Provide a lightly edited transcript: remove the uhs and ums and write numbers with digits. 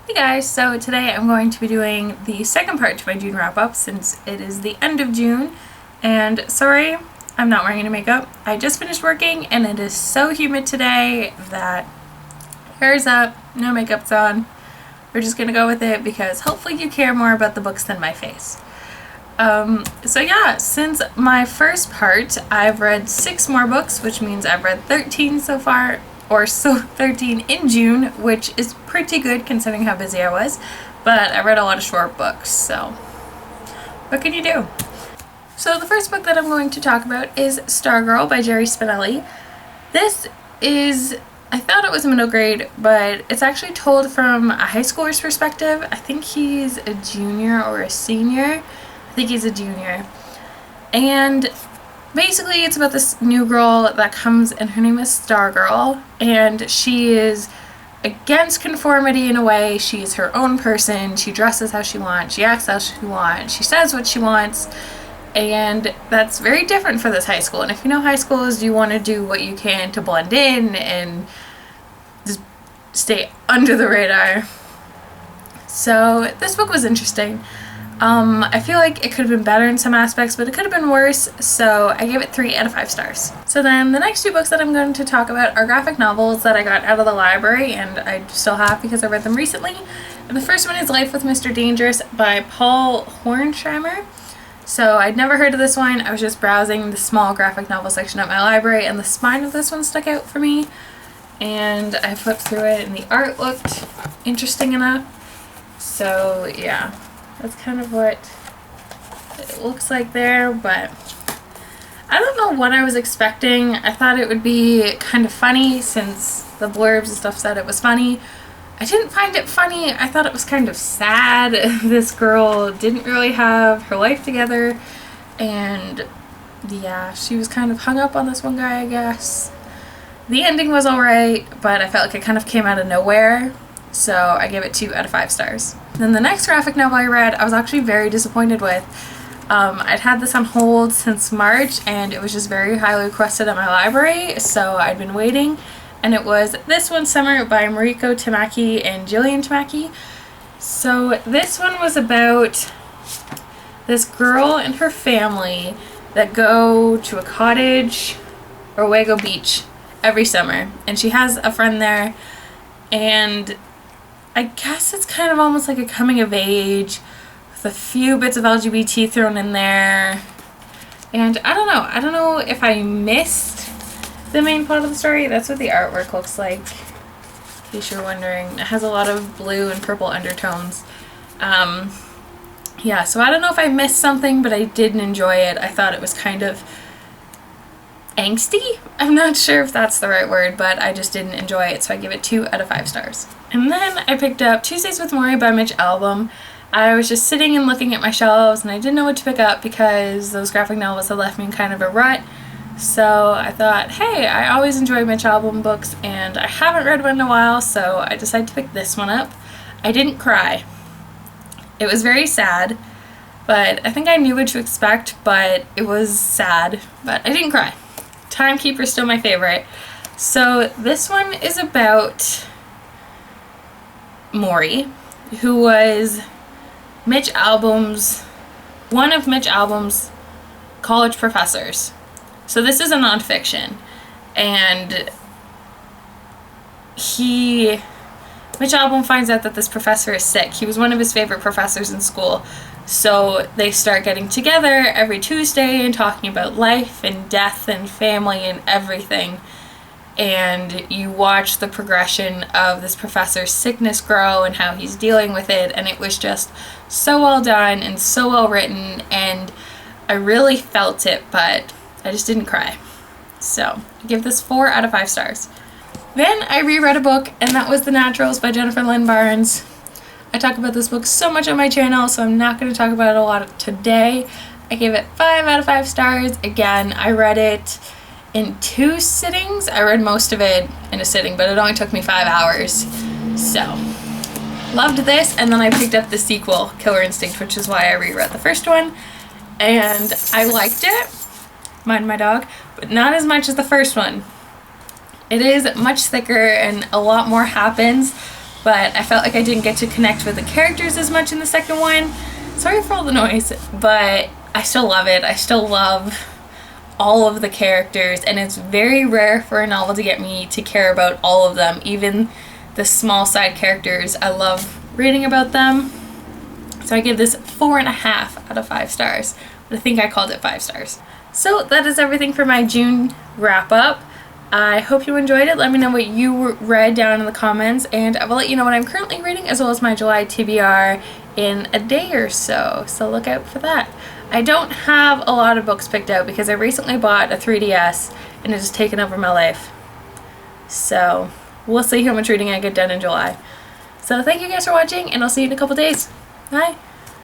Hey guys, so today I'm going to be doing the second part to my June wrap-up since it is the end of June. And sorry, I'm not wearing any makeup. I just finished working and it is so humid today that hair's up, no makeup's on. We're just gonna go with it because hopefully you care more about the books than my face. So yeah, since my first part, I've read 6 more books, which means I've read 13 so far. Or so 13 in June, which is pretty good considering how busy I was, but I read a lot of short books, so what can you do? So the first book that I'm going to talk about is Stargirl by Jerry Spinelli. This is, I thought it was a middle grade, but it's actually told from a high schooler's perspective. I think he's a junior or a senior. I think he's a junior. And basically, it's about this new girl that comes, and her name is Stargirl, and she is against conformity in a way. She is her own person. She dresses how she wants. She acts how she wants. She says what she wants, and that's very different for this high school. And if you know high schools, you want to do what you can to blend in and just stay under the radar. So this book was interesting. I feel like it could have been better in some aspects, but it could have been worse, so I gave it 3 out of 5 stars. So then the next 2 books that I'm going to talk about are graphic novels that I got out of the library, and I still have because I read them recently. And the first one is Life with Mr. Dangerous by Paul Hornsheimer. So I'd never heard of this one. I was just browsing the small graphic novel section at my library, and the spine of this one stuck out for me. And I flipped through it, and the art looked interesting enough. So yeah. That's kind of what it looks like there, but I don't know what I was expecting. I thought it would be kind of funny since the blurbs and stuff said it was funny. I didn't find it funny. I thought it was kind of sad. This girl didn't really have her life together, and yeah, she was kind of hung up on this one guy, I guess. The ending was alright, but I felt like it kind of came out of nowhere. So I gave it 2 out of 5 stars. Then the next graphic novel I read, I was actually very disappointed with. I'd had this on hold since March, and it was just very highly requested at my library, so I'd been waiting. And it was This One Summer by Mariko Tamaki and Jillian Tamaki. So this one was about this girl and her family that go to a cottage or Wago Beach every summer. And she has a friend there, and I guess it's kind of almost like a coming of age with a few bits of LGBT thrown in there. And I don't know if I missed the main plot of the story. That's what the artwork looks like, in case you're wondering. It has a lot of blue and purple undertones. Yeah, so I don't know if I missed something, but I didn't enjoy it. I thought it was kind of angsty? I'm not sure if that's the right word, but I just didn't enjoy it, so I give it 2 out of 5 stars. And then I picked up Tuesdays with Morrie by Mitch Albom. I was just sitting and looking at my shelves, and I didn't know what to pick up because those graphic novels had left me in kind of a rut. So I thought, hey, I always enjoy Mitch Albom books, and I haven't read one in a while, so I decided to pick this one up. I didn't cry. It was very sad, but I think I knew what to expect, but it was sad, but I didn't cry. Timekeeper's still my favorite. So this one is about Morrie, who was one of Mitch Albom's college professors. So this is a nonfiction, and Mitch Albom finds out that this professor is sick. He was one of his favorite professors in school. So they start getting together every Tuesday and talking about life and death and family and everything. And you watch the progression of this professor's sickness grow and how he's dealing with it. And it was just so well done and so well written. And I really felt it, but I just didn't cry. So I give this 4 out of 5 stars. Then I reread a book, and that was The Naturals by Jennifer Lynn Barnes. I talk about this book so much on my channel, so I'm not going to talk about it a lot today. I gave it 5 out of 5 stars. Again, I read it in 2 sittings. I read most of it in a sitting, but it only took me 5 hours. So, loved this, and then I picked up the sequel, Killer Instinct, which is why I reread the first one. And I liked it, mind my dog, but not as much as the first one. It is much thicker and a lot more happens, but I felt like I didn't get to connect with the characters as much in the second one. Sorry for all the noise, but I still love it. I still love all of the characters, and it's very rare for a novel to get me to care about all of them, even the small side characters. I love reading about them. So I give this 4.5 out of 5 stars. But I think I called it 5 stars. So that is everything for my June wrap up. I hope you enjoyed it. Let me know what you read down in the comments, and I will let you know what I'm currently reading as well as my July TBR in a day or so. So look out for that. I don't have a lot of books picked out because I recently bought a 3DS and it has taken over my life. So we'll see how much reading I get done in July. So thank you guys for watching, and I'll see you in a couple days. Bye!